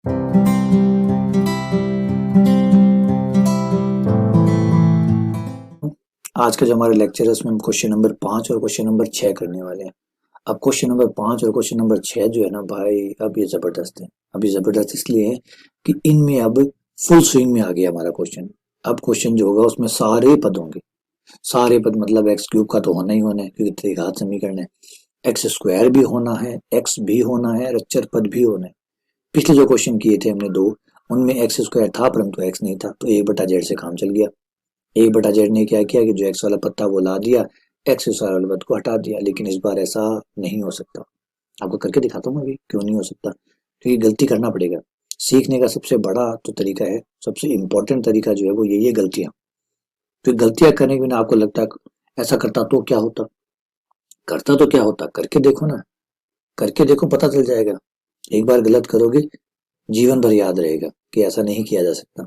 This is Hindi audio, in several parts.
आज का जो हमारा लेक्चर है उसमें हम क्वेश्चन नंबर 5 और क्वेश्चन नंबर 6 करने वाले हैं। अब क्वेश्चन नंबर 5 और क्वेश्चन नंबर 6 जो है ना भाई, अब ये जबरदस्त है। अब ये जबरदस्त इसलिए है कि इनमें अब फुल स्विंग में आ गया हमारा क्वेश्चन। अब क्वेश्चन जो होगा उसमें सारे पद होंगे। सारे पद मतलब एक्स क्यूब का तो होना ही होना है क्योंकि त्रिघात समीकरण है। एक्स स्क्वायर भी होना है, एक्स भी होना है, और अचर पद भी होना है। पिछले जो क्वेश्चन किए थे हमने दो, उनमें एक्स स्क्वायर था परंतु एक्स नहीं था, तो एक बटा जेड से काम चल गया। एक बटा जेड ने क्या किया कि जो एक्स वाला पद था वो ला दिया, एक्स स्क्वायर वाले पद को हटा दिया। लेकिन इस बार ऐसा नहीं हो सकता। आपको करके दिखाता हूँ अभी क्यों नहीं हो सकता, क्योंकि गलती करना पड़ेगा। सीखने का सबसे बड़ा तो तरीका है, सबसे इम्पोर्टेंट तरीका जो है वो यही है, गलतियां। तो गलतियां करने के बिना आपको लगता है ऐसा करता तो क्या होता, करता तो क्या होता, करके देखो ना, करके देखो पता चल जाएगा। एक बार गलत करोगे जीवन भर याद रहेगा कि ऐसा नहीं किया जा सकता।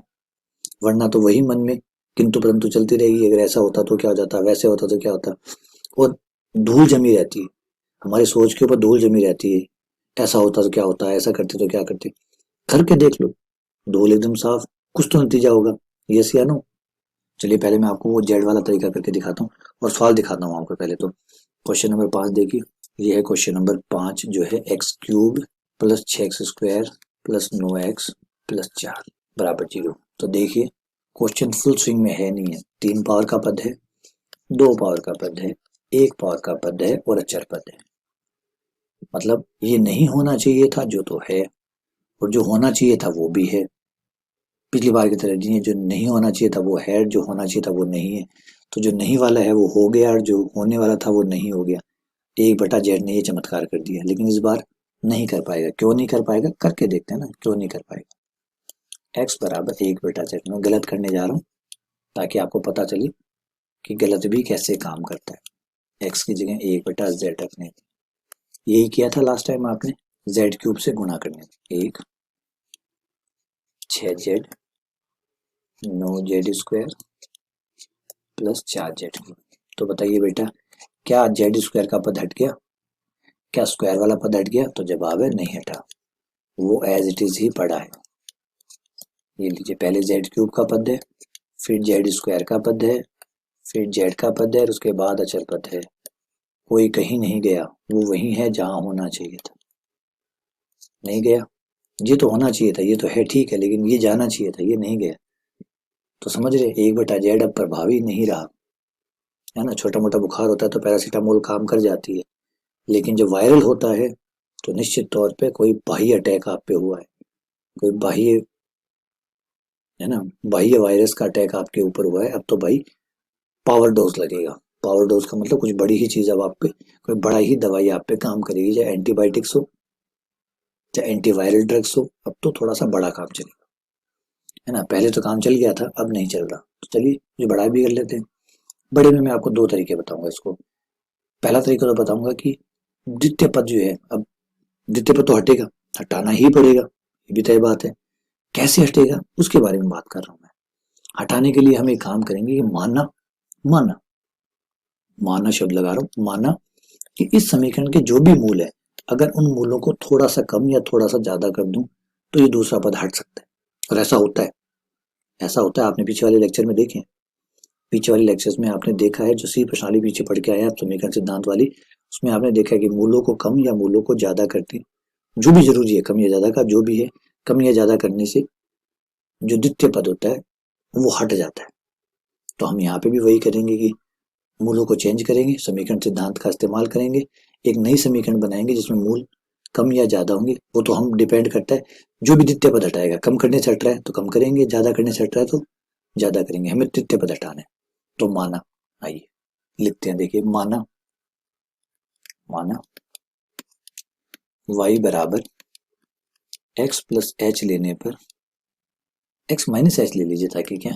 वरना तो वही मन में किंतु परंतु चलती रहेगी, अगर ऐसा होता तो क्या हो जाता, वैसे होता तो क्या होता, और धूल जमी रहती है। हमारी सोच के ऊपर धूल जमी रहती है। ऐसा होता तो क्या होता, ऐसा करते तो क्या करते। करके देख लो, धूल एकदम साफ, कुछ तो नतीजा होगा। यस या नो। चलिए पहले मैं आपको वो जेड वाला तरीका करके दिखाता हूँ और सवाल दिखाता हूँ आपको। पहले तो क्वेश्चन नंबर 5 देखिए, ये है क्वेश्चन नंबर 5 जो है x cube plus 6x square plus 9x plus 4 बराबर 0। तो देखिए क्वेश्चन फुल स्विंग में है नहीं है। 3 पावर का पद है, 2 पावर का पद है, 1 पावर का पद है और अचर पद है। मतलब ये नहीं होना चाहिए था जो तो है, और जो होना चाहिए था वो भी है। पिछली बार की तरह नहीं है, जो नहीं होना चाहिए था वो है, जो होना चाहिए था वो नहीं है। तो जो नहीं वाला है वो हो गया और जो होने वाला था वो नहीं हो गया। एक बटा जेड ने ये चमत्कार कर दिया, लेकिन इस बार नहीं कर पाएगा। क्यों नहीं कर पाएगा, करके देखते हैं ना क्यों नहीं कर पाएगा। एक्स बराबर 1/z। मैं गलत करने जा रहा हूँ ताकि आपको पता चले कि गलत भी कैसे काम करता है। एक्स की जगह 1/z रखने, यही किया था लास्ट टाइम आपने, जेड क्यूब से गुणा करने। 1 6z 9z square plus 4z। तो बताइए बेटा, क्या जेड स्क्वायर का पद हट गया, क्या स्क्वायर वाला पद हट गया? तो जवाब है नहीं हटा, वो एज इट इज ही पड़ा है। ये लीजिए, पहले जेड क्यूब का पद है, फिर जेड स्क्वायर का पद है, फिर जेड का पद है और उसके बाद अचर पद है। कोई कहीं नहीं गया, वो वही है जहां होना चाहिए था। नहीं गया, ये तो होना चाहिए था, ये तो है ठीक है, लेकिन ये जाना चाहिए था, ये नहीं गया। तो समझ रहे, 1/z अब प्रभावी नहीं रहा है ना। छोटा मोटा बुखार होता है तो पैरासीटामोल काम कर जाती है, लेकिन जब वायरल होता है तो निश्चित तौर पे कोई बाह्य अटैक आप पे हुआ है, कोई बाह्य, है ना, बाह्य वायरस का अटैक आपके ऊपर हुआ है। अब तो भाई पावर डोज लगेगा। पावर डोज का मतलब कुछ बड़ी ही चीज अब आप पे, कोई बड़ा ही दवाई आप पे काम करेगी, चाहे एंटीबायोटिक्स हो चाहे एंटीवायरल ड्रग्स हो। अब तो थोड़ा सा बड़ा काम चलेगा, है ना। पहले तो काम चल गया था, अब नहीं चल रहा। तो चलिए ये बड़ा भी कर लेते हैं। बड़े में मैं आपको दो तरीके बताऊंगा इसको। पहला तरीका तो बताऊंगा कि द्वितीय पद जो है, अब द्वितीय पद तो हटेगा, हटाना ही पड़ेगा, ये भी तय बात है। कैसे हटेगा उसके बारे में बात कर रहा हूं मैं। हटाने के लिए हम एक काम करेंगे कि माना, माना, माना शब्द लगा रहा हूं, माना कि इस समीकरण के जो भी मूल है, अगर उन मूलों को थोड़ा सा कम या थोड़ा सा ज्यादा कर दूं तो ये दूसरा पद हट सकता है। और ऐसा होता है, ऐसा होता है। आपने पीछे वाले लेक्चर में देखे, पीछे वाले लेक्चर्स में आपने देखा है, जो सी प्रणाली पीछे पढ़ के आया आप समीकरण सिद्धांत वाली, उसमें आपने देखा है कि मूलों को कम या मूलों को ज्यादा करते, जो भी जरूरी है, कम या ज्यादा का जो भी है, कम या ज्यादा करने से जो द्वितीय पद होता है वो हट जाता है। तो हम यहाँ पे भी वही करेंगे कि मूलों को चेंज करेंगे, समीकरण सिद्धांत का इस्तेमाल करेंगे, एक नई समीकरण बनाएंगे जिसमें मूल कम या ज्यादा होंगे। वो तो हम डिपेंड करता है, जो भी द्वितीय पद हटाएगा, कम करने से हट रहा है तो कम करेंगे, ज्यादा करने से हट रहा है तो ज्यादा करेंगे। हमें द्वितीय पद हटाना है। तो माना, आइए लिखते हैं। देखिए माना, माना y बराबर x प्लस एच लेने पर, x माइनस एच ले लीजिए ताकि क्या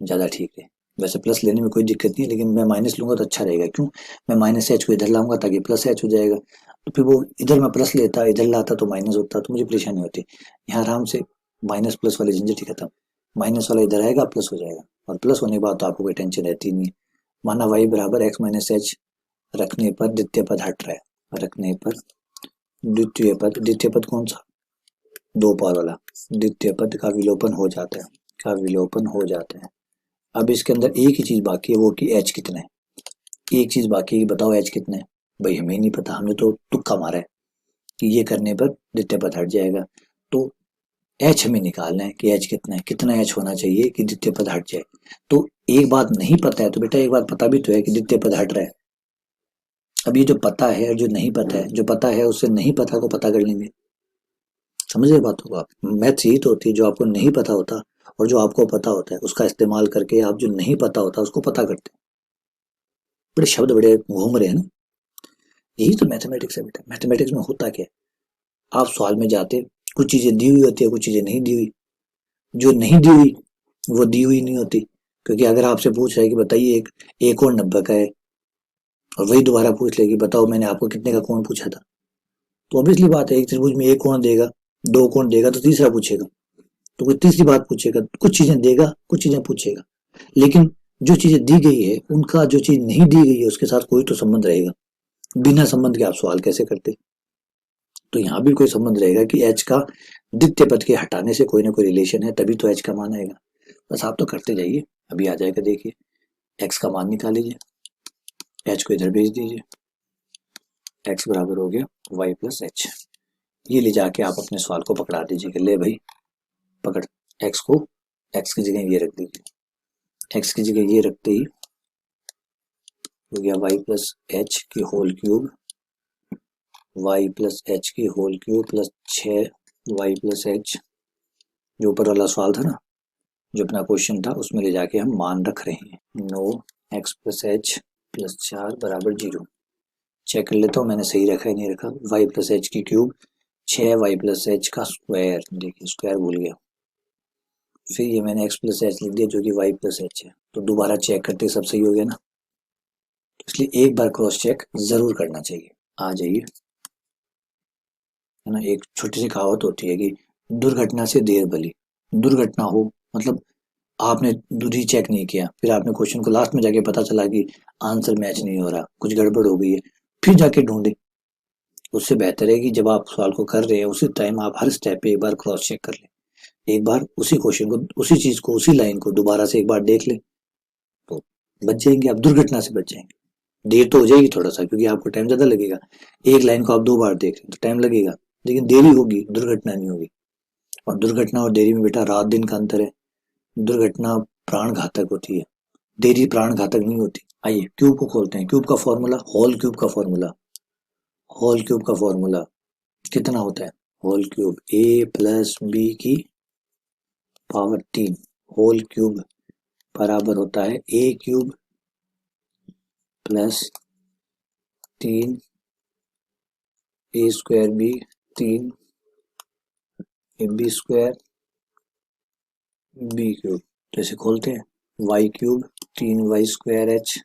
ज्यादा ठीक है। वैसे प्लस लेने में कोई दिक्कत नहीं है, लेकिन मैं माइनस लूंगा तो अच्छा रहेगा। क्यों, मैं माइनस एच को इधर लाऊंगा ताकि प्लस एच हो जाएगा। तो फिर वो इधर मैं प्लस लेता, इधर लाता तो माइनस होता, तो मुझे परेशानी होती। यहाँ आराम से माइनस प्लस वाली झंझट ही खत्म। माइनस वाला इधर आएगा, प्लस हो जाएगा, और प्लस होने के बाद तो आपको कोई टेंशन रहती नहीं है। माना y बराबर एक्स माइनस एच रखने पर द्वितीय पद हट रहा है, रखने पर द्वितीय पद, द्वितीय पद कौन सा, दो पावर वाला द्वितीय पद का विलोपन हो जाता है, का विलोपन हो जाता है। अब इसके अंदर एक ही चीज बाकी है, वो कि एच कितना है। एक चीज बाकी है, बताओ एच कितना है। भाई हमें नहीं पता, हमने तो तुक्का मारा है कि ये करने पर द्वितीय पद हट जाएगा। तो एच हमें निकालना है कि एच कितना है, कितना एच होना चाहिए कि द्वितीय पद हट जाए। तो एक बात नहीं पता है तो बेटा एक बात पता भी तो है कि द्वितीय पद हट रहा है। अब ये जो पता है और जो नहीं पता है, जो पता है उससे नहीं पता को पता कर लेंगे। समझ रहे बातों को आप। मैथ्स यही तो होती है, जो आपको नहीं पता होता और जो आपको पता होता है उसका इस्तेमाल करके आप जो नहीं पता होता उसको पता करते हैं। बड़े शब्द बड़े घूम रहे हैं ना। यही तो मैथमेटिक्स है बेटा। मैथमेटिक्स में होता क्या है, आप सवाल में जाते, कुछ चीजें दी हुई होती है, कुछ चीजें नहीं दी हुई। जो नहीं दी हुई वो दी हुई नहीं होती, क्योंकि अगर आपसे पूछ रहा है कि बताइए एक कोण 90 का है, और वही दोबारा पूछ ले कि बताओ मैंने आपको कितने का कोण पूछा था, तो ऑब्वियसली बात है एक त्रिभुज में एक कोण देगा, दो कोण देगा तो तीसरा पूछेगा, तो कोई तीसरी बात पूछेगा, कुछ चीजें देगा कुछ चीजें पूछेगा। लेकिन जो चीजें दी गई है उनका जो चीज नहीं दी गई है उसके साथ कोई तो संबंध रहेगा। बिना संबंध के आप सवाल कैसे करते। तो यहाँ भी कोई संबंध रहेगा कि एच का द्वितीय पद के हटाने से कोई ना कोई रिलेशन है, तभी तो एच का मान आएगा। बस आप तो करते जाइए, अभी आ जाएगा। देखिए एक्स का मान निकाल लीजिए, एच को इधर भेज दीजिए, एक्स बराबर हो गया वाई प्लस एच। ये ले जाके आप अपने सवाल को पकड़ा दीजिए कि ले भाई पकड़, एक्स को एक्स की जगह ये रख दीजिए, एक्स की जगह ये रखते ही हो गया वाई प्लस एच की whole cube, y plus h की whole cube plus 6 y plus h. जो ऊपर वाला सवाल था ना, जो अपना क्वेश्चन था, उसमें ले जाके हम मान रख रहे हैं। No X plus H plus 4 बराबर 0। चेक कर लेता हूँ मैंने सही रखा है नहीं रखा। वाई प्लस एच की क्यूब 6 वाई प्लस एच का स्क्वायर, देखिए स्क्वायर भूल गया, फिर ये मैंने एक्स प्लस एच लिख दिया जो कि वाई प्लस एच है। तो दोबारा चेक करते सब सही हो गया ना, तो इसलिए एक बार क्रॉस चेक जरूर करना चाहिए। आ जाइए, है ना। एक छोटी सी कहावत होती है कि दुर्घटना से देर भली। दुर्घटना हो मतलब आपने री चेक नहीं किया, फिर आपने क्वेश्चन को लास्ट में जाके पता चला कि आंसर मैच नहीं हो रहा, कुछ गड़बड़ हो गई है, फिर जाके ढूंढे। उससे बेहतर है कि जब आप सवाल को कर रहे हैं उसी टाइम आप हर स्टेप पे एक बार क्रॉस चेक कर लें, एक बार उसी क्वेश्चन को, उसी चीज को, उसी लाइन को दोबारा से एक बार देख लें, तो बच जाएंगे आप, दुर्घटना से बच जाएंगे। देर तो हो जाएगी थोड़ा सा, क्योंकि आपको टाइम ज्यादा लगेगा। एक लाइन को आप 2 बार देख रहे हैं तो टाइम लगेगा, लेकिन देरी होगी, दुर्घटना नहीं होगी। और दुर्घटना और देरी में बेटा रात दिन का अंतर है। दुर्घटना प्राण घातक होती है, देरी प्राण घातक नहीं होती। आइए क्यूब को खोलते हैं। क्यूब का फॉर्मूला, होल क्यूब का फॉर्मूला, होल क्यूब का फॉर्मूला कितना होता है। Whole cube a plus b की पावर 3, होल क्यूब बराबर होता है a cube plus 3 a square b, 3 b square b cube. तो इसे खोलते हैं, y cube 3 y square h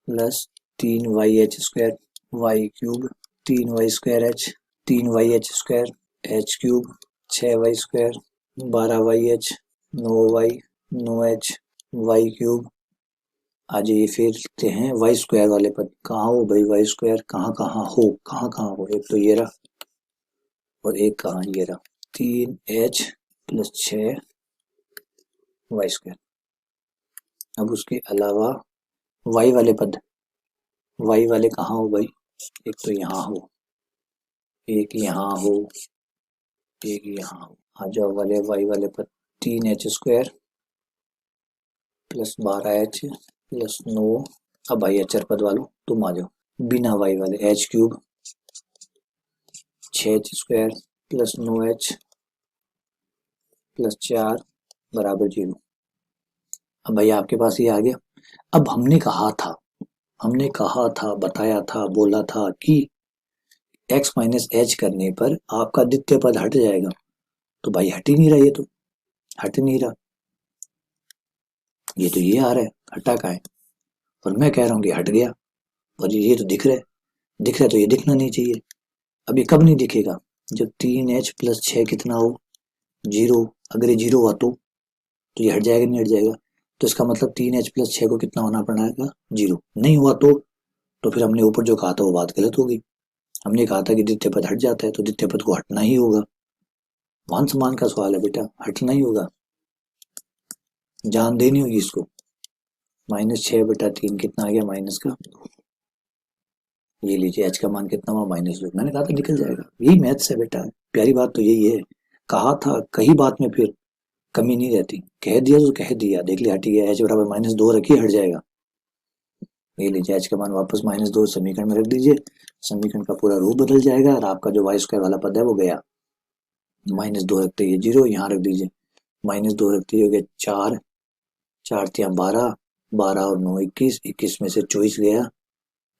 plus 3 y h square, y cube 3 y square h, 3 y h square, h cube 6 Y square 12 Y H, 9 Y 9 H, Y cube. आज ये फिर लिखते हैं वाई स्क्वायर वाले पद। कहाँ हो भाई वाई स्क्वायर, कहाँ कहाँ हो, कहाँ कहाँ हो। एक तो ये रहा और एक कहाँ ये रहा, 3 एच प्लस 6 वाई स्क्वायर। अब उसके अलावा वाई वाले पद, वाई वाले कहाँ हो भाई, एक तो यहाँ हो, एक यहाँ हो, एक यहाँ हो। आ जाओ वाले वाई वाले पद, 3 H square plus 12 H plus 9। अब भाई अचर पद वालों तुम आ जाओ, बिना वाई वाले H cube 6 H square plus 9 H plus 4 बराबर 0। अब भाई आपके पास ये आ गया। अब हमने कहा था, बताया था, बोला था कि x माइनस एच करने पर आपका द्वितीय पद हट जाएगा। तो भाई हट ही नहीं रहा, ये तो हट ही नहीं रहा। ये तो ये आ रहा है, हटा का है, और मैं कह रहा हूँ कि हट गया, और ये तो दिख रहा है, दिख रहा है तो ये दिखना नहीं चाहिए। अब ये कब नहीं दिखेगा, जब 3 एच प्लस 6 कितना हो, 0। अगर ये 0 हुआ तो ये हट जाएगा नहीं हट जाएगा। तो इसका मतलब 3 एच प्लस 6 को कितना होना पड़ेगा, 0। नहीं हुआ तो फिर हमने ऊपर जो कहा था वो बात गलत होगी। हमने कहा था कि द्वितीय पद हट जाता है, तो द्वितीय पद को हटना ही होगा। मान समान का सवाल है बेटा, हटना ही होगा, जान देनी होगी इसको। -6/3 कितना आ गया, माइनस का, ये लीजिए h का मान कितना हुआ, -2। मैंने कहा था निकल जाएगा, यही मैथ्स है बेटा। प्यारी बात तो यही है, कहा था, कही बात में फिर कमी नहीं रहती, कह दिया तो कह दिया, देख लिया, हट गया। h बराबर -2 रखिए, हट जाएगा। ये लीजिए h का मान वापस -2 समीकरण में रख दीजिए, समीकरण का पूरा रूप बदल जाएगा और आपका जो y² वाला पद है वो गया। -2 रखते ही 0, यहाँ रख दीजिए, -2 रखते ही हो गया 4, 4 × 12, 12 और 9 21, 21 में से 24 गया,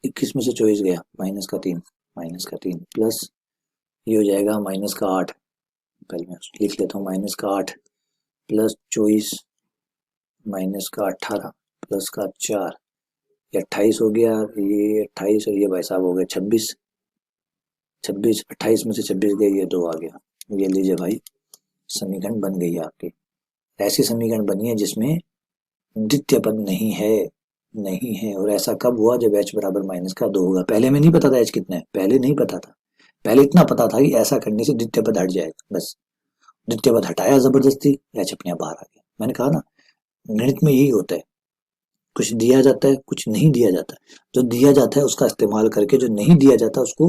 21 में से 24 गया, -3 प्लस ये हो जाएगा -8, पहले मैं लिख लेता हूँ, -8 प्लस 24 -18 प्लस का 4, ये 28 हो गया, ये 28 और ये भाई साहब हो गया 26, 28 में से 26 गए, ये 2 आ गया। ये लीजिए भाई, समीकरण बन गई है आपकी। ऐसी समीकरण बनी है जिसमें द्वितीय पद नहीं है। और ऐसा कब हुआ, जब h बराबर -2 होगा। पहले में नहीं पता था h कितना है, पहले नहीं पता था, पहले इतना पता था कि ऐसा करने से द्वितीय पद हट जाएगा, बस द्वितीय पद हटाया जबरदस्ती, h अपने आप बाहर आ गया। मैंने कहा ना, गणित में यही होता है, कुछ दिया जाता है, कुछ नहीं दिया जाता। जो दिया जाता है उसका इस्तेमाल करके जो नहीं दिया जाता उसको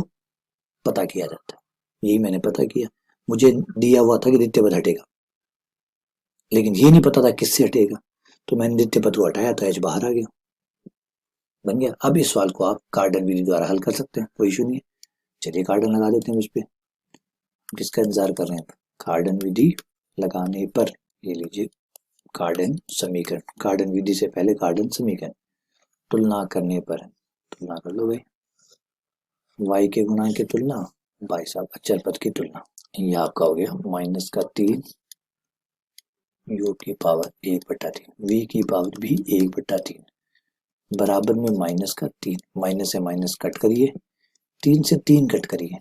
पता किया जाता है। यही मैंने पता किया, मुझे दिया हुआ था कि द्वितीय पद हटेगा, लेकिन ये नहीं पता था किससे हटेगा, तो मैंने द्वितीय पद को हटाया तो h बाहर आ गया, बन गया। अब इस सवाल को आप कार्डन विधि द्वारा हल कर सकते हैं, कोई इशू नहीं है। चलिए कार्डन लगा देते हैं इस पे, किसका इंतजार कर रहे हैं। कार्डन विधि लगाने पर ये लीजिए, कार्डन समीकरण, कार्डन विधि से पहले कार्डन समीकरण, तुलना करने पर, तुलना कर लो भाई, y के गुणांक की तुलना, भाई साहब अचर पद की तुलना, ये आपका हो गया -3 u की पावर 1/3, v की पावर भी 1/3, बराबर में -3, माइनस से माइनस कट करिए, 3 से 3 कट करिए,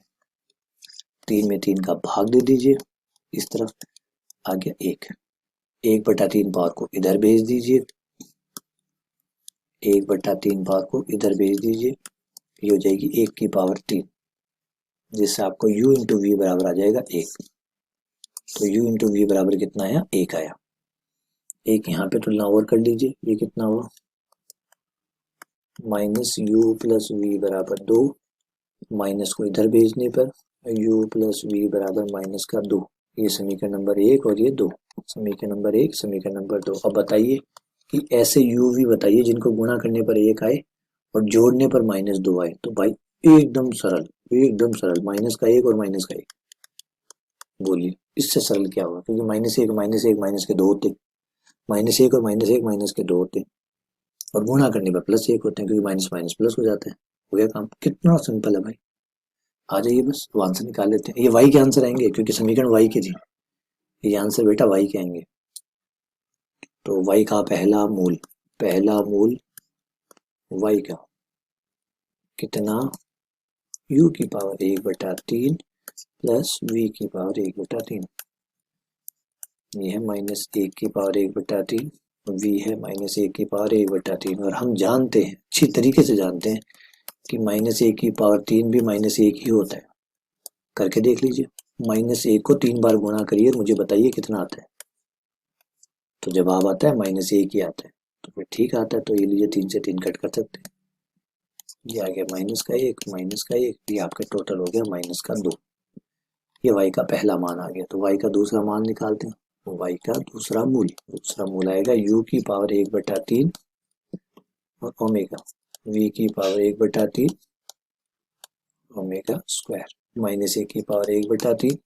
3 में 3 का भाग दे दीजिए, इस तरफ आ गया 1/3 पावर को इधर भेज दीजिए, 1/3 पावर को इधर भेज दीजिए, ये हो जाएगी 1 की पावर 3, जिससे आपको u इंटू वी बराबर आ जाएगा 1। तो u इंटू वी बराबर कितना आया, 1 आया। एक यहाँ पे तुलना और कर लीजिए, ये कितना हुआ, -u प्लस वी बराबर 2, माइनस को इधर भेजने पर u प्लस वी बराबर -2, ये समीकरण नंबर 1 और ये 2, समीकरण नंबर 1, समीकरण नंबर 2। अब बताइए कि ऐसे u v बताइए जिनको गुणा करने पर 1 आए और जोड़ने पर -2 आए। तो भाई एकदम सरल, एकदम सरल, -1 और -1, बोलिए इससे सरल क्या होगा, क्योंकि -1 माइनस के 2 होते, -1 और -1 माइनस के 2 होते, और गुणा करने पर +1 होते हैं, क्योंकि माइनस माइनस प्लस हो जाता है। हो गया काम, कितना सिंपल है भाई। आ जाइए बस, वो आंसर निकाल लेते हैं। ये y के आंसर आएंगे, क्योंकि समीकरण y के थी, ये आंसर बेटा y के आएंगे। तो y का पहला मूल y का कितना, u की पावर 1/3 प्लस v की पावर 1/3, ये है -1 की पावर 1/3, v है -1 की पावर 1/3। और हम जानते हैं, अच्छी तरीके से जानते हैं कि -1 की पावर 3 भी -1 ही होता है। करके देख लीजिए, -1 को 3 बार गुणा करिए, मुझे बताइए कितना आता है। तो जवाब आता है -1 ही आता है, तो फिर ठीक आता है। तो ये लीजिए, 3 से 3 कट कर सकते हैं, ये आ गया -1, ये आपका टोटल हो गया -2। ये y का पहला मान आ गया। तो y का दूसरा मान निकालते हैं, तो y का दूसरा मूल आएगा u की पावर 1/3 और ओमेगा v की पावर 1/3 ओमेगा स्क्वायर, -1 की पावर 1/3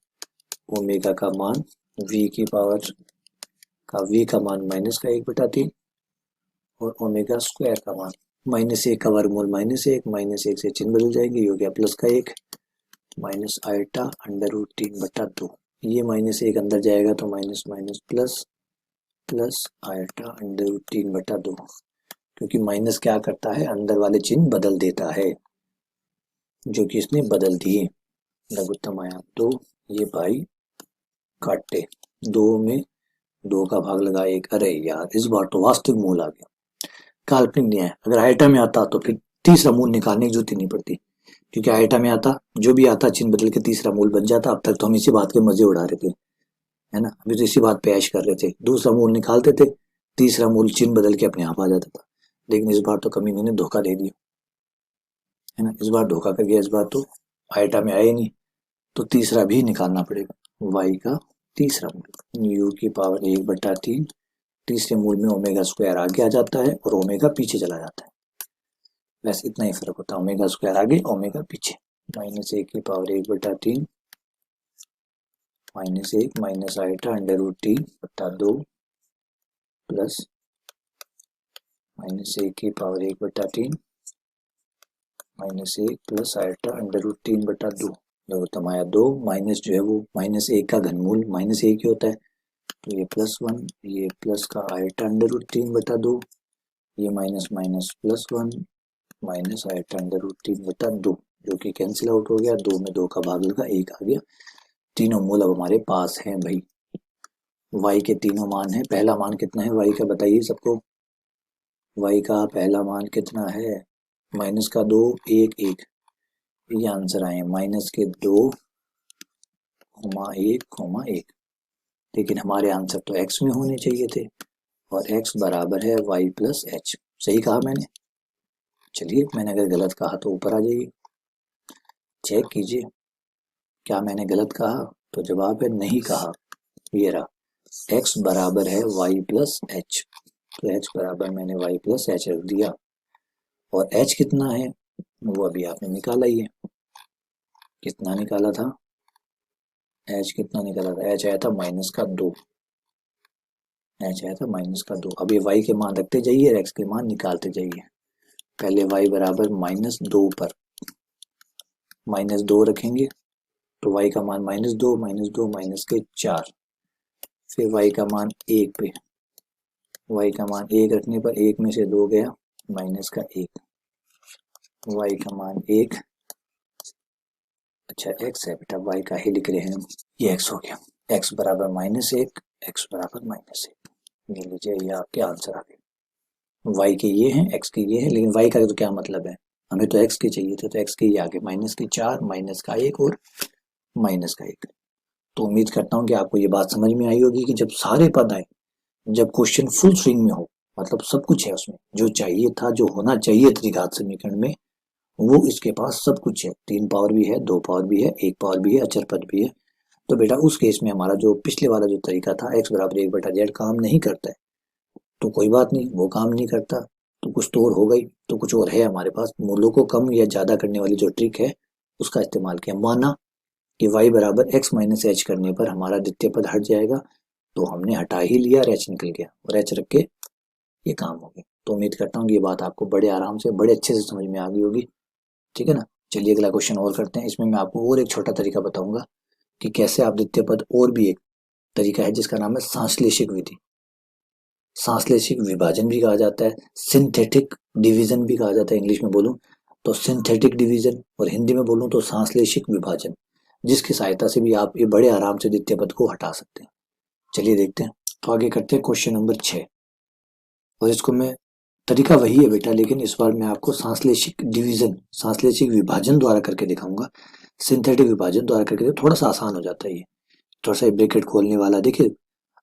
ओमेगा का मान, v की पावर का v का मान -1/3 और ओमेगा स्क्वायर का मान, -1 का वर्गमूल -1 से चिन्ह बदल जाएंगे, ये हो गया +1 माइनस आयटा √3/2, ये -1 अंदर जाएगा तो minus minus plus plus eta √3/2, क्योंकि माइनस क्या करता है, अंदर वाले चिन्ह बदल देता है, जो कि इसने बदल दिए। लघुत्तम आया 2, ये भाई काटे, 2 में 2 का भाग लगा 1, अरे यार इस बार तो वास्तविक मूल आ गया, काल्पनिक नहीं है। अगर आयटा में आता तो फिर तीसरा मूल निकालने की जरूरत ही नहीं पड़ती, क्योंकि आइटा में आता जो भी आता चिन्ह बदल के तीसरा मूल बन जाता। अब तक तो हम इसी बात के मजे उड़ा रहे थे, है ना, अभी तो इसी बात पे ऐश कर रहे थे, दूसरा मूल निकालते थे, तीसरा मूल चिन्ह बदल के अपने आप आ जाता था। लेकिन इस बार तो कमीने ने धोखा दे दिया, है ना, इस बार धोखा कर गया, इस बार तो आइटा में आए नहीं, तो तीसरा भी निकालना पड़ेगा, वाई का तीसरा मूल, यू की पावर 1/3, तीसरे मूल में ओमेगा स्क्वायर आगे आ जाता है और ओमेगा पीछे चला जाता है, बस इतना ही फर्क होता है, ओमेगा स्क्वायर आगे ओमेगा पीछे। -1 की पावर 1/3 -1 माइनस आइटा √3/2 प्लस -1 की पावर 1/3 -1 प्लस आइटा √3/2। देखो तमाया 2 माइनस जो है वो -1 का घनमूल -1 ही होता है, तो ये +1, ये प्लस का आइटा √3/2, ये माइनस माइनस +1 माइनस आइटा √3/2, जो कि कैंसिल आउट हो गया, 2 में 2 का भाग लगा, 1 आ गया। तीनों मूल अब हमारे पास हैं भाई, y के तीनों मान है। पहला मान कितना है y का बताइए सबको, y का पहला मान कितना है, माइनस का 2 1 1, ये आंसर आए माइनस के 2 1 लेकिन हमारे आंसर तो x में होने चाहिए थे, और x बराबर है y प्लस h। सही कहा मैंने? चलिए, मैंने अगर गलत कहा तो ऊपर आ जाइए, चेक कीजिए क्या मैंने गलत कहा, तो जवाब है नहीं कहा। ये रहा x बराबर है y प्लस h, तो h बराबर मैंने y प्लस h रख दिया, और h कितना है वो अभी आपने निकाला ही है, कितना निकाला था, h कितना निकाला था, h आया था -2, h आया था -2। अब ये y के मान रखते जाइए और x के मान निकालते जाइए। पहले y बराबर -2 पर -2 रखेंगे, तो y का मान -2 माइनस के 4, फिर y का मान 1 पे, y का मान 1 रखने पर 1 में से 2 गया, माइनस का 1, y का मान 1, अच्छा x है बेटा, y का ही लिख रहे हैं, ये x हो गया, x बराबर -1, x बराबर -1, ये लीजिए, ये आपके आंसर आ गए। y के ये हैं, x के ये हैं, लेकिन y का तो क्या मतलब है, हमें तो x के चाहिए थे, तो x के ये आगे -4 माइनस का 1 और -1। तो उम्मीद करता हूँ कि आपको ये बात समझ में आई होगी कि जब सारे पद आए, जब क्वेश्चन फुल स्विंग में हो, मतलब सब कुछ है उसमें, जो चाहिए था, जो होना चाहिए त्रिघात समीकरण में, वो इसके पास सब कुछ है, 3 पावर भी है, 2 पावर भी है, 1 पावर भी है, अचर पद भी है। तो बेटा उस केस में हमारा जो पिछले वाला जो तरीका था, x बराबर 1/z काम नहीं करता है, तो कोई बात नहीं, वो काम नहीं करता तो कुछ तो और हो गई, तो कुछ और है हमारे पास, मूलों को कम या ज्यादा करने वाली जो ट्रिक है उसका इस्तेमाल किया। माना कि y बराबर x माइनस एच करने पर हमारा द्वितीय पद हट जाएगा, तो हमने हटा ही लिया और h निकल गया, और h रख के ये काम हो गया। तो उम्मीद करता हूँ कि ये बात आपको बड़े आराम से, बड़े अच्छे से समझ में आ गई होगी, ठीक है ना। चलिए अगला क्वेश्चन और करते हैं। इसमें मैं आपको और एक छोटा तरीका बताऊंगा कि कैसे आप द्वितीय पद, और भी एक तरीका है जिसका नाम है सांश्लेषिक विधि, सांश्लेषिक विभाजन भी कहा जाता है, सिंथेटिक डिवीजन भी कहा जाता है, इंग्लिश में बोलूं तो सिंथेटिक डिवीजन, और हिंदी में बोलूं तो सांश्लेषिक विभाजन, जिसकी सहायता से भी आप ये बड़े आराम से द्वितीय पद को हटा सकते हैं। चलिए देखते हैं, तो आगे करते हैं क्वेश्चन नंबर 6, और इसको मैं, तरीका वही है बेटा, लेकिन इस बार मैं आपको सांश्लेषिक डिवीजन, सांश्लेषिक विभाजन द्वारा करके दिखाऊंगा। सिंथेटिक विभाजन द्वारा करके थोड़ा सा आसान हो जाता है, ये थोड़ा सा ब्रैकेट खोलने वाला। देखिए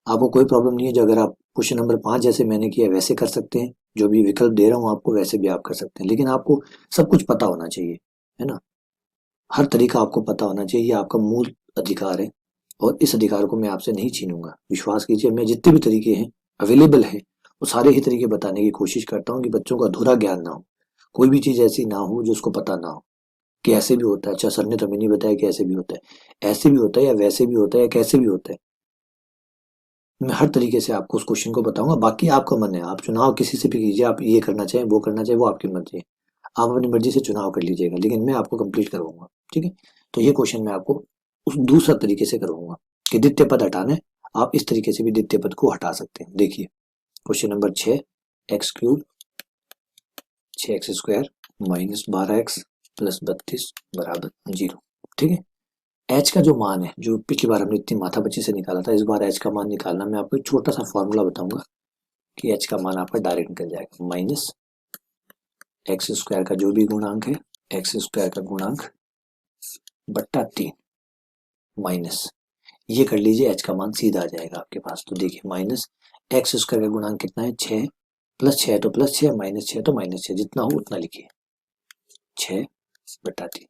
आपको कोई प्रॉब्लम नहीं है, जो अगर आप क्वेश्चन नंबर 5 जैसे मैंने किया वैसे कर सकते हैं, जो भी विकल्प दे रहा हूँ आपको वैसे भी आप कर सकते हैं, लेकिन आपको सब कुछ पता होना चाहिए, है ना, हर तरीका आपको पता होना चाहिए, ये आपका मूल अधिकार है, और इस अधिकार को मैं आपसे नहीं छीनूंगा, विश्वास कीजिए। मैं जितने भी तरीके हैं अवेलेबल है वो सारे ही तरीके बताने की कोशिश करता हूँ कि बच्चों को अधूरा ज्ञान ना हो, कोई भी चीज ऐसी ना हो जो उसको पता ना हो कि ऐसे भी होता है, अच्छा सर ने तो हमें नहीं बताया कि ऐसे भी होता है, ऐसे भी होता है, या वैसे भी होता है, या कैसे भी होता है। मैं हर तरीके से आपको उस क्वेश्चन को बताऊंगा। बाकी आपका मन है, आप चुनाव किसी से भी कीजिए, आप ये करना चाहें वो करना चाहें, वो आपकी मर्जी है, आप अपनी मर्जी से चुनाव कर लीजिएगा, लेकिन मैं आपको कंप्लीट करवाऊंगा, ठीक है। तो ये क्वेश्चन मैं आपको उस दूसरा तरीके से करवाऊंगा कि द्वितीय पद हटाना है, आप इस तरीके से भी द्वितीय पद को हटा सकते हैं। देखिए question number 6, x³ 6x² -12x + 32 बराबर 0, ठीक है। एच का जो मान है, जो पिछली बार हमने इतनी माथापच्ची से निकाला था, इस बार एच का मान निकालना, मैं आपको एक छोटा सा फॉर्मूला बताऊंगा कि एच का मान आपका डायरेक्ट निकल जाएगा, -x² का जो भी गुणांक है एक्स स्क्वायर का गुणांक बट्टा 3 माइनस, ये कर लीजिए, एच का मान सीधा आ जाएगा आपके पास। तो देखिए माइनस एक्स स्क्वायर का गुणांक कितना है 6, प्लस 6 तो प्लस 6, माइनस 6 तो माइनस 6, जितना हो उतना लिखिए। 6 बट्टा 3,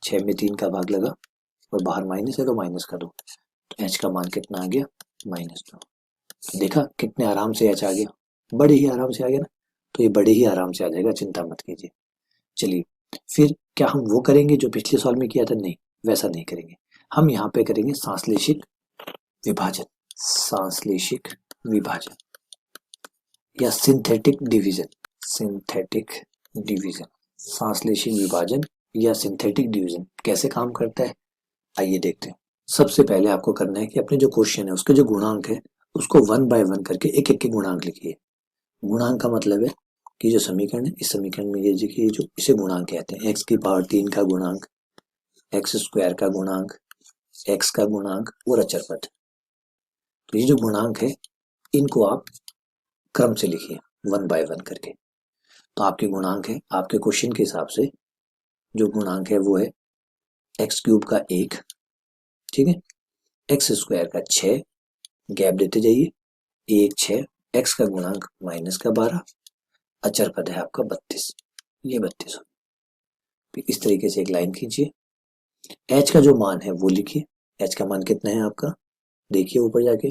6 में 3 का भाग लगा और बाहर माइनस है तो माइनस का 2, तो एच का मान कितना आ गया -2। देखा कितने आराम से एच आ गया, बड़े ही आराम से आ गया ना। तो ये बड़े ही आराम से आ जाएगा, चिंता मत कीजिए। चलिए फिर क्या हम वो करेंगे जो पिछले सवाल में किया था? नहीं, वैसा नहीं करेंगे। हम यहाँ पे करेंगे सांश्लेषिक विभाजन, सांश्लेषिक विभाजन या सिंथेटिक डिवीजन, सिंथेटिक डिवीजन, सांश्लेषिक विभाजन या सिंथेटिक डिवीजन कैसे काम करता है आइए देखते हैं। सबसे पहले आपको करना है कि अपने जो क्वेश्चन है उसके जो गुणांक है उसको 1 बाय 1 करके एक एक के गुणांक लिखिए। गुणांक का मतलब है कि जो समीकरण है, इस समीकरण में ये देखिए जो इसे गुणांक कहते हैं, एक्स की पावर 3 का गुणांक, एक्स स्क्वायर का गुणांक, एक्स का गुणांक और अचर पद। तो ये जो गुणांक है इनको आप क्रम से लिखिए 1 बाय 1 करके। तो आपके गुणांक है, आपके क्वेश्चन के हिसाब से जो गुणांक है वो है एक्स क्यूब का 1, ठीक है, एक्स स्क्वायर का 6, गैप देते जाइए, 1 6, एक्स का गुणांक माइनस का 12, अचर पद है आपका 32, ये 32 हो। इस तरीके से एक लाइन खींचिए। एच का जो मान है वो लिखिए, एच का मान कितना है आपका, देखिए ऊपर जाके,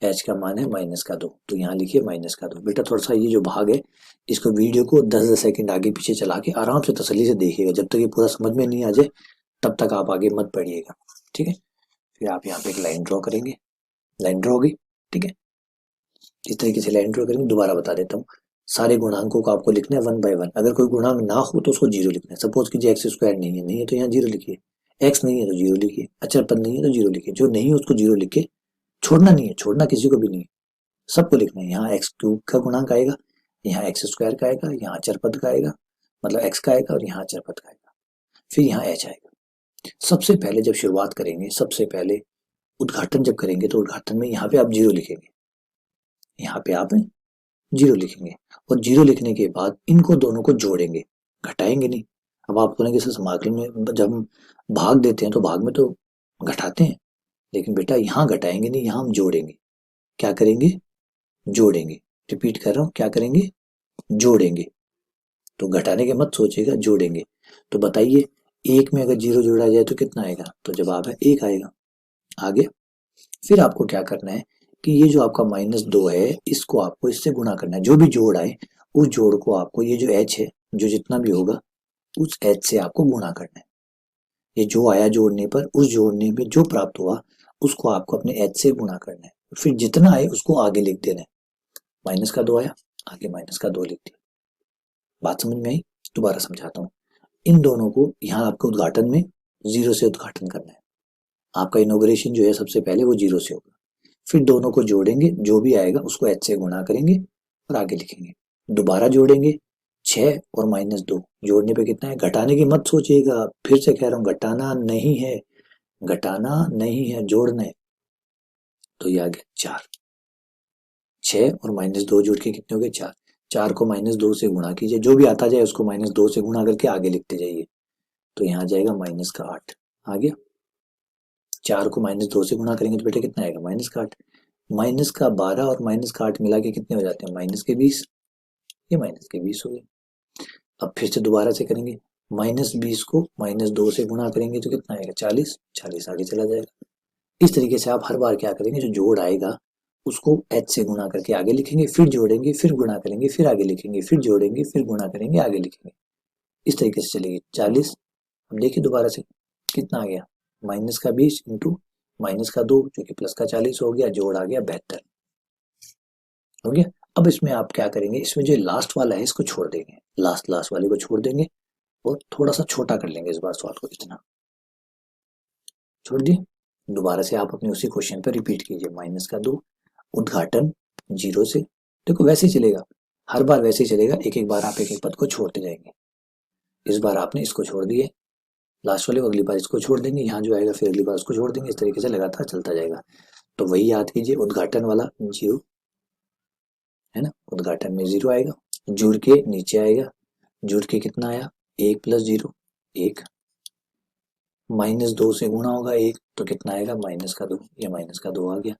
एच का मान है -2, तो यहाँ लिखिए -2। बेटा थोड़ा सा ये जो भाग है इसको वीडियो को 10-10 सेकंड आगे पीछे चला के आराम से तसल्ली से देखिएगा, जब तक ये पूरा समझ में नहीं आ जाए तब तक आप आगे मत बढ़िएगा, ठीक है। फिर आप यहाँ पे एक लाइन ड्रॉ करेंगे, लाइन ड्रॉ होगी, ठीक है। इस तरीके से लाइन ड्रॉ करेंगे, दोबारा बता देता हूँ। सारे गुणांकों को आपको लिखना है 1 बाय 1। अगर कोई गुणांक ना हो तो उसको 0 लिखना है। सपोज कीजिए एक्स स्क्वायर नहीं है तो यहाँ 0 लिखिए, एक्स नहीं है तो 0 लिखिए, अचर पद नहीं है तो 0 लिखिए, जो नहीं है उसको 0 लिख के छोड़ना नहीं है, छोड़ना किसी को भी नहीं है, सबको लिखना है। यहाँ एक्स क्यूब का गुणांक आएगा, यहाँ एक्स स्क्वायर का आएगा, यहाँ अचर पद का आएगा, मतलब एक्स का आएगा और यहाँ अचर पद का आएगा, फिर यहाँ एच आएगा। सबसे पहले जब शुरुआत करेंगे, सबसे पहले उद्घाटन जब करेंगे तो उद्घाटन में यहाँ पे आप 0 लिखेंगे, यहाँ पे आप 0 लिखेंगे और 0 लिखने के बाद इनको दोनों को जोड़ेंगे, घटाएंगे नहीं। अब आप बोलेंगे सर समाकलन में जब हम भाग देते हैं तो भाग में तो घटाते हैं, लेकिन बेटा यहाँ घटाएंगे नहीं, यहाँ हम जोड़ेंगे। क्या करेंगे? जोड़ेंगे। रिपीट कर रहा हूँ, क्या करेंगे? जोड़ेंगे। तो घटाने के मत सोचिएगा, जोड़ेंगे। तो बताइए 1 में अगर 0 जोड़ा जाए तो कितना आएगा? तो जवाब है 1 आएगा। आगे फिर आपको क्या करना है कि ये जो आपका -2 है इसको आपको इससे गुणा करना है। जो भी जोड़ आए उस जोड़ को आपको, ये जो h है जो जितना भी होगा उस h से आपको गुणा करना है। ये जो आया जोड़ने पर, उस जोड़ने में जो प्राप्त हुआ उसको आपको अपने h से गुणा करना है। फिर जितना आए उसको आगे लिख देना है। -2 आया, आगे -2 लिख दिया। बात समझ में आई? दोबारा समझाता हूँ। इन दोनों को यहाँ आपको उद्घाटन में 0 से उद्घाटन करना है। आपका इनॉग्रेशन जो है सबसे पहले वो 0 से होगा, फिर दोनों को जोड़ेंगे, जो भी आएगा उसको h से गुणा करेंगे और आगे लिखेंगे। दोबारा जोड़ेंगे, 6 और -2 जोड़ने पे कितना है? घटाने की मत सोचिएगा, फिर से कह रहा हूँ घटाना नहीं है, घटाना नहीं है, जोड़ना है। तो ये आ गया 4, 6 और -2 जोड़ के कितने हो गए? 4। 4 को -2 से गुणा कीजिए, जो भी आता जाए उसको -2 से गुणा करके आगे लिखते जाइए। तो यहाँ जाएगा -8 आ गया। 4 को -2 से गुणा करेंगे तो बेटा कितना आएगा? -8। -12 और -8 मिला के कितने हो जाते हैं? -20। ये -20 हो गए। अब फिर से दोबारा से करेंगे, -20 को -2 से गुणा करेंगे तो कितना आएगा? 40। 40 आगे चला जाएगा। इस तरीके से आप हर बार क्या करेंगे, जो जोड़ आएगा उसको h से गुणा करके आगे लिखेंगे, फिर जोड़ेंगे, फिर गुणा करेंगे, फिर आगे लिखेंगे, फिर जोड़ेंगे, फिर गुणा करेंगे, आगे लिखेंगे। इस तरीके से चलेगी। 40। अब देखिए दोबारा से कितना आ गया? -20 इंटू -2 जो कि +40 हो गया, जोड़ आ गया 72 हो गया। अब इसमें आप क्या करेंगे, इसमें जो लास्ट वाला है इसको छोड़ देंगे, लास्ट वाले को छोड़ देंगे और थोड़ा सा छोटा कर लेंगे इस बार सवाल को, इतना छोड़ दिए। दोबारा से आप अपने उसी क्वेश्चन पर रिपीट कीजिए, -2 उद्घाटन 0 से। देखो वैसे ही चलेगा, हर बार वैसे ही चलेगा, एक एक बार आप एक एक पद को छोड़ते जाएंगे। इस बार आपने इसको छोड़ दिए, लास्ट वाले को अगली बार इसको छोड़ देंगे, यहाँ जो आएगा फिर अगली बार उसको छोड़ देंगे, इस तरीके से लगातार चलता जाएगा। तो वही याद कीजिए, उद्घाटन वाला 0 है ना, उद्घाटन में 0 आएगा, जुड़ के नीचे आएगा, जुड़ के कितना आया? 1 प्लस 0 1, -2 से गुणा होगा 1 तो कितना आएगा -2, ये -2 आ गया।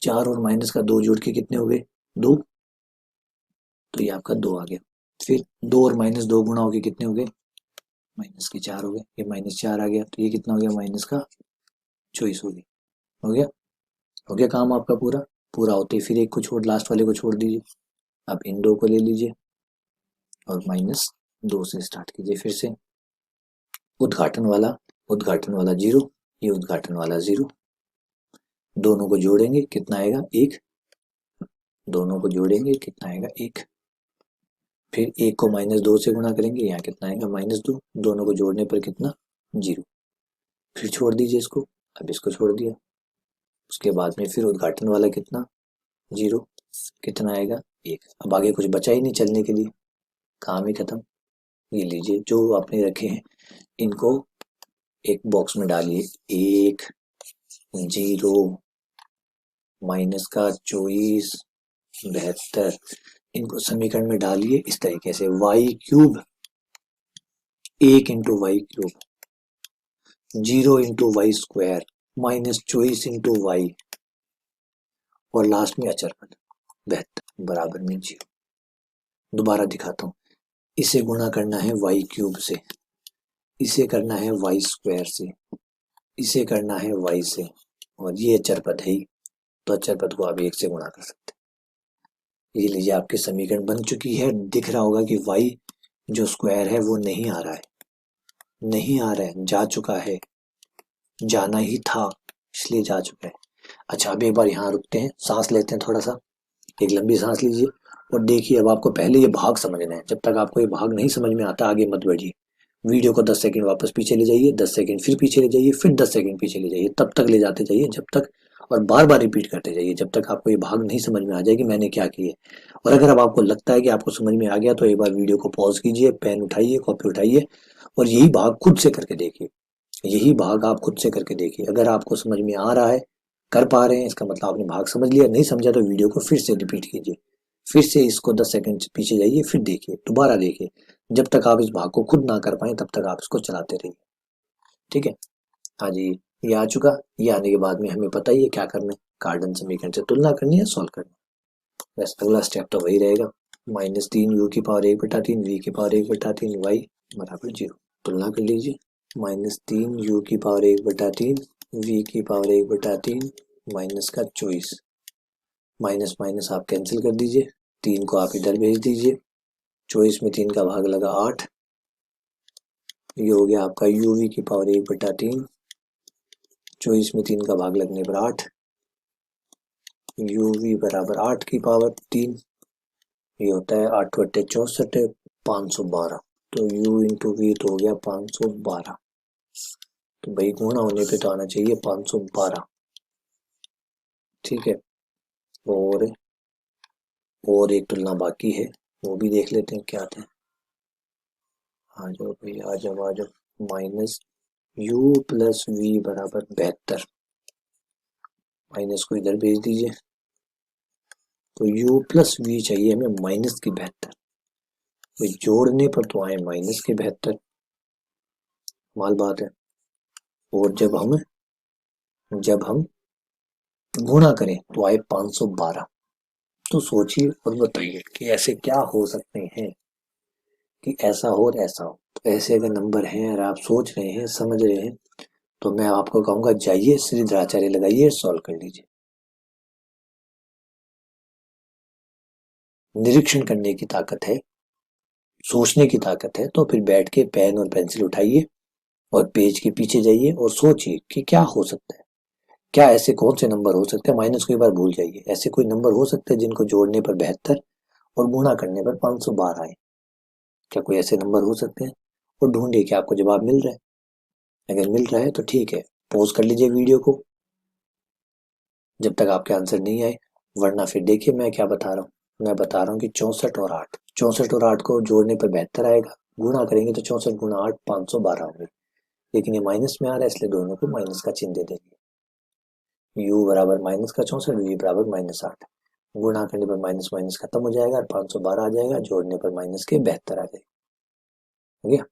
4 और -2 जोड़ के कितने हो गए 2, तो ये आपका 2 आ गया। फिर 2 और -2 गुणा हो गए कितने हो गए -4 हो गए, ये -4 आ गया, तो ये कितना हो गया -24 हो गई। हो गया, हो गया काम आपका पूरा। पूरा होते ही फिर एक को छोड़, लास्ट वाले को छोड़ दीजिए। अब इन दो को ले लीजिए और -2 से स्टार्ट कीजिए फिर से। उद्घाटन वाला 0, ये उद्घाटन वाला 0, दोनों को जोड़ेंगे कितना आएगा 1, दोनों को जोड़ेंगे कितना आएगा 1, फिर 1 को -2 से गुणा करेंगे, यहाँ कितना आएगा -2, दोनों को जोड़ने पर कितना 0, फिर छोड़ दीजिए इसको। अब इसको छोड़ दिया, उसके बाद में फिर उद्घाटन वाला कितना 0, कितना आएगा 1। अब आगे कुछ बचा ही नहीं चलने के लिए, काम ही खत्म। ये लीजिए जो आपने रखे हैं इनको एक बॉक्स में डालिए, 1 0 -24 72, इनको समीकरण में डालिए इस तरीके से, y³ 1 × y³, 0 × y² -24 × y, और लास्ट में अचर पद 72 बराबर में 0। दोबारा दिखाता हूँ, इसे गुणा करना है y³ से, इसे करना है y² से, इसे करना है y से, और ये अचर पद है ही, तो अचर पद को आप 1 से गुणा कर सकते हैं। ये लीजिए आपकी समीकरण बन चुकी है। दिख रहा होगा कि y जो स्क्वायर है वो नहीं आ रहा है, नहीं आ रहा है, जा चुका है, जाना ही था इसलिए जा चुका है। अच्छा अब एक बार यहाँ रुकते हैं, सांस लेते हैं थोड़ा सा, एक लंबी सांस लीजिए और देखिए। अब आपको पहले ये भाग समझना है, जब तक आपको ये भाग नहीं समझ में आता आगे मत बढ़िए। वीडियो को 10 सेकंड वापस पीछे ले जाइए, 10 सेकंड फिर पीछे ले जाइए, फिर 10 सेकंड पीछे ले जाइए, तब तक ले जाते जाइए जब तक, और बार बार रिपीट करते जाइए जब तक आपको ये भाग नहीं समझ में आ जाए कि मैंने क्या किया। और अगर अब आपको लगता है कि आपको समझ में आ गया तो एक बार वीडियो को पॉज कीजिए, पेन उठाइए, कॉपी उठाइए और यही भाग खुद से करके देखिए। यही भाग आप खुद से करके देखिए, अगर आपको समझ में आ रहा है, कर पा रहे हैं, इसका मतलब आपने भाग समझ लिया। नहीं समझा तो वीडियो को फिर से रिपीट कीजिए, फिर से इसको 10 सेकंड पीछे जाइए, फिर देखिए, दोबारा देखिए, जब तक आप इस भाग को खुद ना कर पाए तब तक आप इसको चलाते रहिए। ठीक है, हाँ जी, ये आ चुका। ये आने के बाद में हमें पता ही है क्या करना है, कार्डन समीकरण से तुलना करनी है, सॉल्व करना है। बस अगला स्टेप तो वही रहेगा, -3u⁴1/3 v⁴1/3 y बराबर 0। तुलना कर लीजिए, -3u⁴1/3 v⁴1/3 -24, माइनस माइनस आप कैंसिल कर दीजिए, 3 को आप इधर भेज दीजिए, 24 में 3 का भाग लगा 8, ये हो गया आपका u⁴1/3, 24 में 3 का भाग लगने पर 8, uv बराबर 8 की पावर 3, ये होता है 8 × 64 512, तो u × v तो हो गया 512। तो भाई गुणा होने पे तो आना चाहिए 512। ठीक है, और एक तुलना बाकी है, वो भी देख लेते हैं क्या था। आ जाओ भाई, आ जाओ। -u + v बराबर 72, माइनस को इधर भेज दीजिए, तो u + v चाहिए हमें -72, भाई जोड़ने पर तो आए -72, माल बात है। और जब हम गुणा करें तो आए 512। तो सोचिए और बताइए कि ऐसे क्या हो सकते हैं कि ऐसा हो और ऐसा हो। तो ऐसे अगर नंबर हैं और आप सोच रहे हैं, समझ रहे हैं, तो मैं आपको कहूंगा जाइए श्रीधराचार्य लगाइए, सॉल्व कर लीजिए। निरीक्षण करने की ताकत है, सोचने की ताकत है, तो फिर बैठ के पेन और पेंसिल उठाइए और पेज के पीछे जाइए और सोचिए कि क्या हो सकता है, क्या ऐसे कौन से नंबर हो सकते हैं। माइनस को एक बार भूल जाइए, ऐसे कोई नंबर हो सकते हैं जिनको जोड़ने पर 72 और गुणा करने पर 512 आए। क्या कोई ऐसे नंबर हो सकते हैं? और ढूंढिए कि आपको जवाब मिल रहा है। अगर मिल रहा है तो ठीक है, पॉज कर लीजिए वीडियो को जब तक आपके आंसर नहीं आए, वरना फिर देखिए मैं क्या बता रहा हूँ। मैं बता रहा हूँ कि 64 और 8 को जोड़ने पर 72 आएगा, गुणा करेंगे तो 64 × 8 512 होंगे, लेकिन ये माइनस में आ रहा है इसलिए दोनों को माइनस का चिन्ह दे देंगे। u बराबर -64, v बराबर -8, गुणा करने पर माइनस माइनस खत्म हो जाएगा और 512 आ जाएगा, जोड़ने पर माइनस के 72 आ जाएगा। हो गया।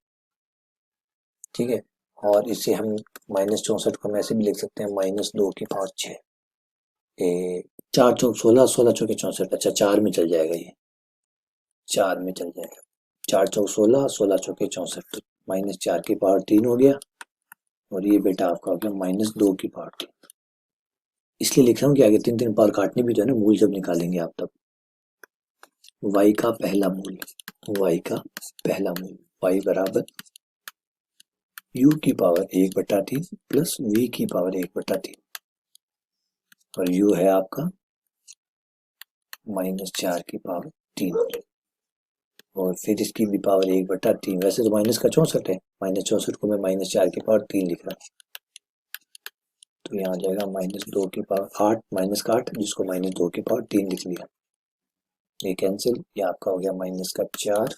ठीक है। और इसे हम -64 को हम ऐसे भी लिख सकते हैं -2 की पावर 6। 4 चौक 16, 16 चौके 64। अच्छा 4 में चल जाएगा ये, 4 में चल जाएगा। 4 चौक 16, 16 चौके 64, -4 की पावर 3 हो गया। और ये बेटा आपका हो गया -2 की पावर 3। इसलिए लिख रहा हूँ कि आगे 3 पावर काटने भी जो है ना, मूल जब निकालेंगे आप तब y का पहला मूल, y का पहला मूल, y बराबर u की पावर 1/3 प्लस v की पावर 1/3। और u है आपका -4 की पावर 3। और फिर इसकी भी पावर 1/3। वैसे तो माइनस का 64 है, -64 को मैं -4 की पावर 3 लिख रहा हूँ। तो यहाँ आ जाएगा -2 की पावर 8, माइनस का 8 जिसको -2 की पावर 3 लिख लिया। ये कैंसिल, ये आपका हो गया -4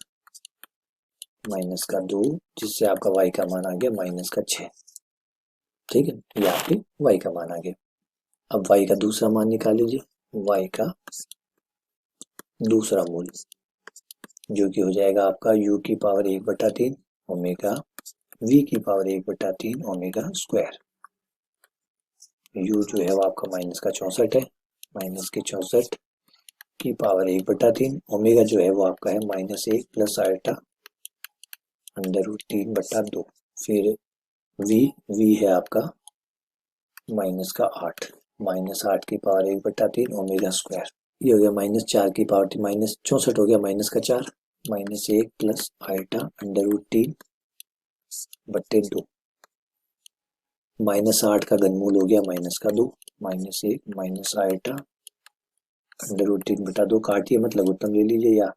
-2, जिससे आपका y का मान आ गया -6। ठीक है, ये आपके y का मान आ गया। अब y का दूसरा मान निकाल लीजिए, y का दूसरा मूल जो कि हो जाएगा आपका u की पावर 1/3 ओमेगा v की पावर 1/3 ओमेगा स्क्वायर। u जो है वो आपका -64 है, -64 की पावर 1/3, ओमेगा जो है वो आपका है -1 प्लस आयटा √3/2। फिर v है आपका -8, -8 की पावर 1/3 ओमेगा स्क्वायर। ये हो गया -4 की पावर 3, -64 हो गया -4, -1 प्लस आयटा √3/2। -8 का घनमूल हो गया -2, -1 माइनस आयटा √3/2। काटिए मत लघुत्तम ले लीजिए, या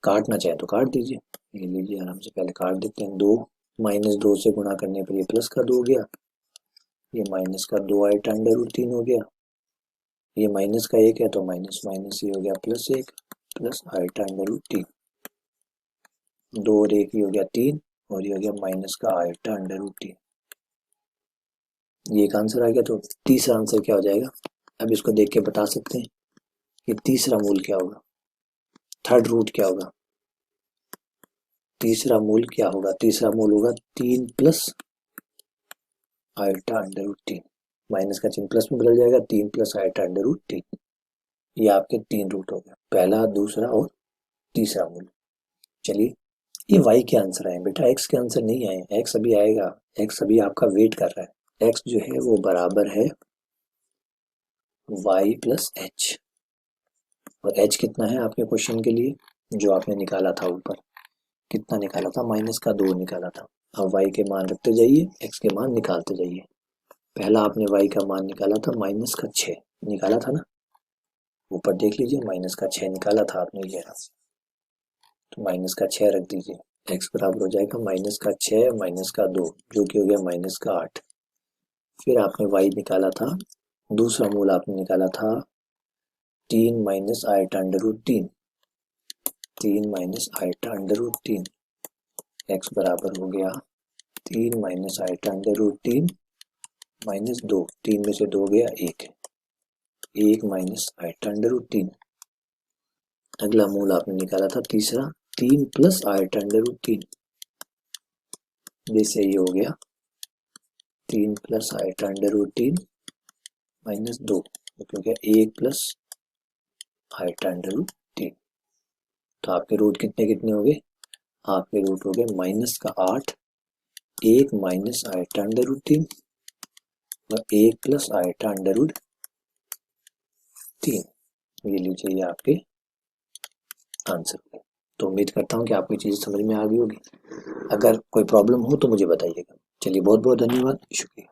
काटना चाहे तो काट दीजिए। ये लीजिए आराम से, पहले काट देते हैं। 2 -2 से गुणा करने पर ये प्लस का 2 हो गया, ये माइनस का 2 आयटा √3 हो गया। ये माइनस का 1 है तो माइनस माइनस ये हो गया +1 प्लस आयटा √3। 2 और 1 ये हो गया 3, और ये हो गया माइनस का आयटा √3। ये एक आंसर आ गया। तो तीसरा आंसर क्या हो जाएगा, अब इसको देख के बता सकते हैं कि तीसरा मूल क्या होगा, थर्ड रूट क्या होगा। तीसरा मूल क्या होगा, तीसरा मूल होगा 3 प्लस आयटा √3। माइनस का चिन्ह प्लस में बदल जाएगा, 3 प्लस आयटा √3। ये आपके 3 रूट हो गए, पहला, दूसरा और तीसरा मूल। चलिए, ये y के आंसर आए बेटा, x के आंसर नहीं आए। x अभी आएगा, x अभी आपका वेट कर रहा है। x जो है वो बराबर है y प्लस h। और h कितना है आपके क्वेश्चन के लिए, जो आपने निकाला था ऊपर, कितना निकाला था, -2 निकाला था। अब y के मान रखते जाइए, x के मान निकालते जाइए। पहला आपने y का मान निकाला था -6 निकाला था ना, ऊपर देख लीजिए, -6 निकाला था आपने, ये रहा। तो -6 रख दीजिए, x बराबर हो जाएगा -6 -2 जो कि हो गया -8। फिर आपने y निकाला था, दूसरा मूल आपने निकाला था 3 minus eta √3, 3 minus eta √3। x बराबर हो गया 3 माइनस आयटा √3 -2, 3 में से 2 गया 1, 1 माइनस आयटा √3। अगला मूल आपने निकाला था तीसरा, 3 प्लस आयटा √3, जैसे ये हो गया 3 प्लस आयटा √3 -2, क्योंकि 1 प्लस आयटा √3। तो आपके रूट कितने कितने हो गए, आपके रूट हो गए -8, 1 माइनस आयटा √3 और 1 प्लस आयटा √3। ये लीजिए, ये आपके आंसर है। तो उम्मीद करता हूँ कि आपको चीज़ समझ में आ गई होगी। अगर कोई प्रॉब्लम हो तो मुझे बताइएगा। चलिए, बहुत बहुत धन्यवाद, शुक्रिया।